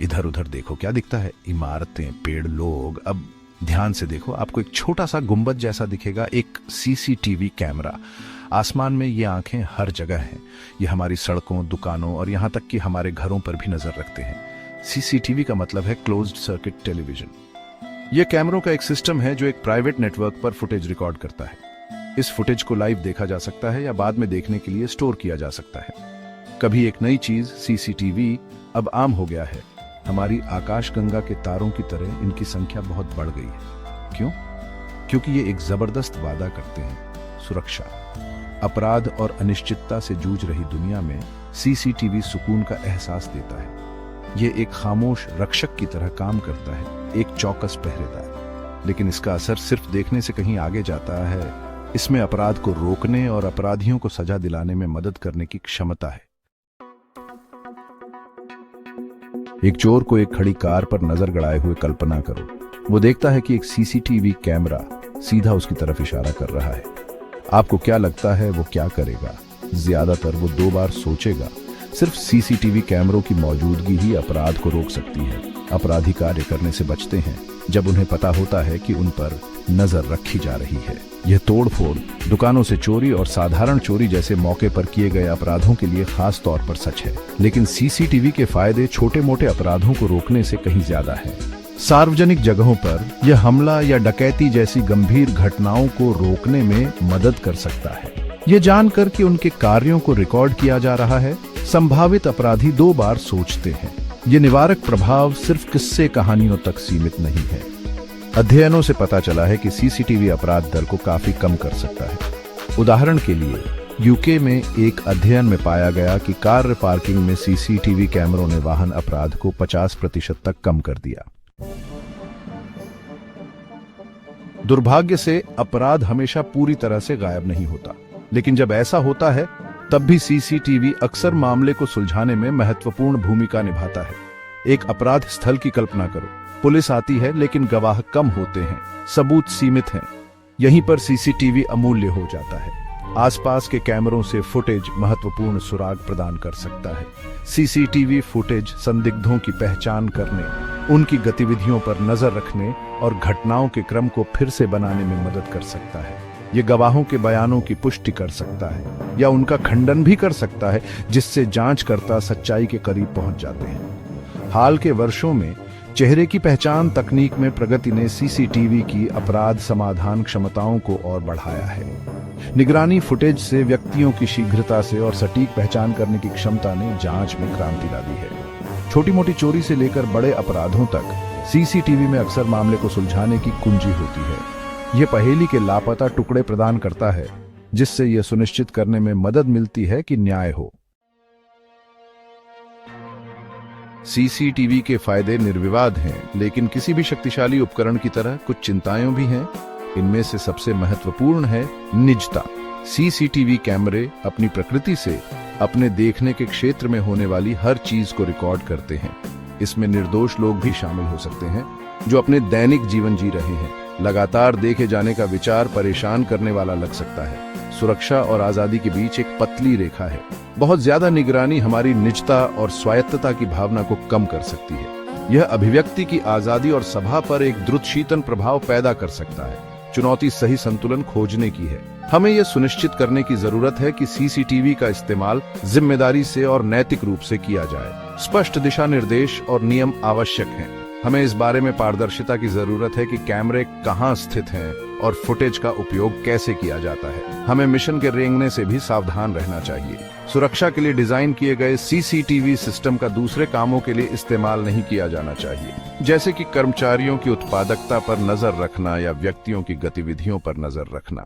इधर उधर देखो क्या दिखता है, इमारतें, पेड़, लोग। अब ध्यान से देखो, आपको एक छोटा सा गुंबद जैसा दिखेगा, एक सीसीटीवी कैमरा। आसमान में ये आंखें हर जगह हैं। ये हमारी सड़कों, दुकानों और यहाँ तक कि हमारे घरों पर भी नजर रखते हैं। सीसीटीवी का मतलब है क्लोज्ड सर्किट टेलीविजन। यह कैमरों का एक सिस्टम है जो एक प्राइवेट नेटवर्क पर फुटेज रिकॉर्ड करता है। इस फुटेज को लाइव देखा जा सकता है या बाद में देखने के लिए स्टोर किया जा सकता है। कभी एक नई चीज, सीसीटीवी अब आम हो गया है। हमारी आकाशगंगा के तारों की तरह इनकी संख्या बहुत बढ़ गई है। क्यों? क्योंकि ये एक जबरदस्त वादा करते हैं, सुरक्षा। अपराध और अनिश्चितता से जूझ रही दुनिया में सीसीटीवी सुकून का एहसास देता है। ये एक खामोश रक्षक की तरह काम करता है, एक चौकस पहरेदार। लेकिन इसका असर सिर्फ देखने से कहीं आगे जाता है। इसमें अपराध को रोकने और अपराधियों को सजा दिलाने में मदद करने की क्षमता है। एक चोर को एक खड़ी कार पर नजर गड़ाए हुए कल्पना करो। वो देखता है कि एक सीसीटीवी कैमरा सीधा उसकी तरफ इशारा कर रहा है। आपको क्या लगता है वो क्या करेगा? ज्यादातर वो 2 बार सोचेगा। सिर्फ सीसीटीवी कैमरों की मौजूदगी ही अपराध को रोक सकती है। अपराधी कार्य करने से बचते हैं जब उन्हें पता होता है कि उन पर नजर रखी जा रही है। यह तोड़फोड़, दुकानों से चोरी और साधारण चोरी जैसे मौके पर किए गए अपराधों के लिए खास तौर पर सच है। लेकिन सीसीटीवी के फायदे छोटे मोटे अपराधों को रोकने से कहीं ज्यादा है। सार्वजनिक जगहों पर यह हमला या डकैती जैसी गंभीर घटनाओं को रोकने में मदद कर सकता है। यह जानकर कि उनके कार्यों को रिकॉर्ड किया जा रहा है, संभावित अपराधी 2 बार सोचते हैं। ये निवारक प्रभाव सिर्फ किस्से कहानियों तक सीमित नहीं है। अध्ययनों से पता चला है कि सीसीटीवी अपराध दर को काफी कम कर सकता है। उदाहरण के लिए यूके में एक अध्ययन में पाया गया कि कार पार्किंग में सीसीटीवी कैमरों ने वाहन अपराध को 50% तक कम कर दिया। दुर्भाग्य से अपराध हमेशा पूरी तरह से गायब नहीं होता, लेकिन जब ऐसा होता है तब भी सीसीटीवी अक्सर मामले को सुलझाने में महत्वपूर्ण भूमिका निभाता है। एक अपराध स्थल की कल्पना करो। पुलिस आती है लेकिन गवाह कम होते हैं, सबूत सीमित हैं। यहीं पर सीसीटीवी अमूल्य हो जाता है। आसपास के कैमरों से फुटेज महत्वपूर्ण सुराग प्रदान कर सकता है। सीसीटीवी फुटेज संदिग्धों की पहचान करने, उनकी गतिविधियों पर नजर रखने और घटनाओं के क्रम को फिर से बनाने में मदद कर सकता है। ये गवाहों के बयानों की पुष्टि कर सकता है या उनका खंडन भी कर सकता है, जिससे जांचकर्ता सच्चाई के करीब पहुंच जाते हैं। हाल के वर्षों में चेहरे की पहचान तकनीक में प्रगति ने सीसीटीवी की अपराध समाधान क्षमताओं को और बढ़ाया है। निगरानी फुटेज से व्यक्तियों की शीघ्रता से और सटीक पहचान करने की क्षमता ने जांच में क्रांति ला दी है। छोटी मोटी चोरी से लेकर बड़े अपराधों तक सीसीटीवी में अक्सर मामले को सुलझाने की कुंजी होती है। यह पहेली के लापता टुकड़े प्रदान करता है, जिससे यह सुनिश्चित करने में मदद मिलती है कि न्याय हो। सीसीटीवी के फायदे निर्विवाद हैं, लेकिन किसी भी शक्तिशाली उपकरण की तरह कुछ चिंताएं भी हैं। इनमें से सबसे महत्वपूर्ण है निजता। सीसीटीवी कैमरे अपनी प्रकृति से अपने देखने के क्षेत्र में होने वाली हर चीज को रिकॉर्ड करते हैं। इसमें निर्दोष लोग भी शामिल हो सकते हैं जो अपने दैनिक जीवन जी रहे हैं। लगातार देखे जाने का विचार परेशान करने वाला लग सकता है। सुरक्षा और आजादी के बीच एक पतली रेखा है। बहुत ज्यादा निगरानी हमारी निजता और स्वायत्तता की भावना को कम कर सकती है। यह अभिव्यक्ति की आजादी और सभा पर एक द्रुत शीतन प्रभाव पैदा कर सकता है। चुनौती सही संतुलन खोजने की है। हमें यह सुनिश्चित करने की जरूरत है कि सीसीटीवी का इस्तेमाल जिम्मेदारी से और नैतिक रूप से किया जाए। स्पष्ट दिशा निर्देश और नियम आवश्यक हैं। हमें इस बारे में पारदर्शिता की जरूरत है कि कैमरे कहां स्थित हैं और फुटेज का उपयोग कैसे किया जाता है। हमें मिशन के रेंगने से भी सावधान रहना चाहिए। सुरक्षा के लिए डिजाइन किए गए सीसीटीवी सिस्टम का दूसरे कामों के लिए इस्तेमाल नहीं किया जाना चाहिए, जैसे कि कर्मचारियों की उत्पादकता पर नजर रखना या व्यक्तियों की गतिविधियों पर नजर रखना।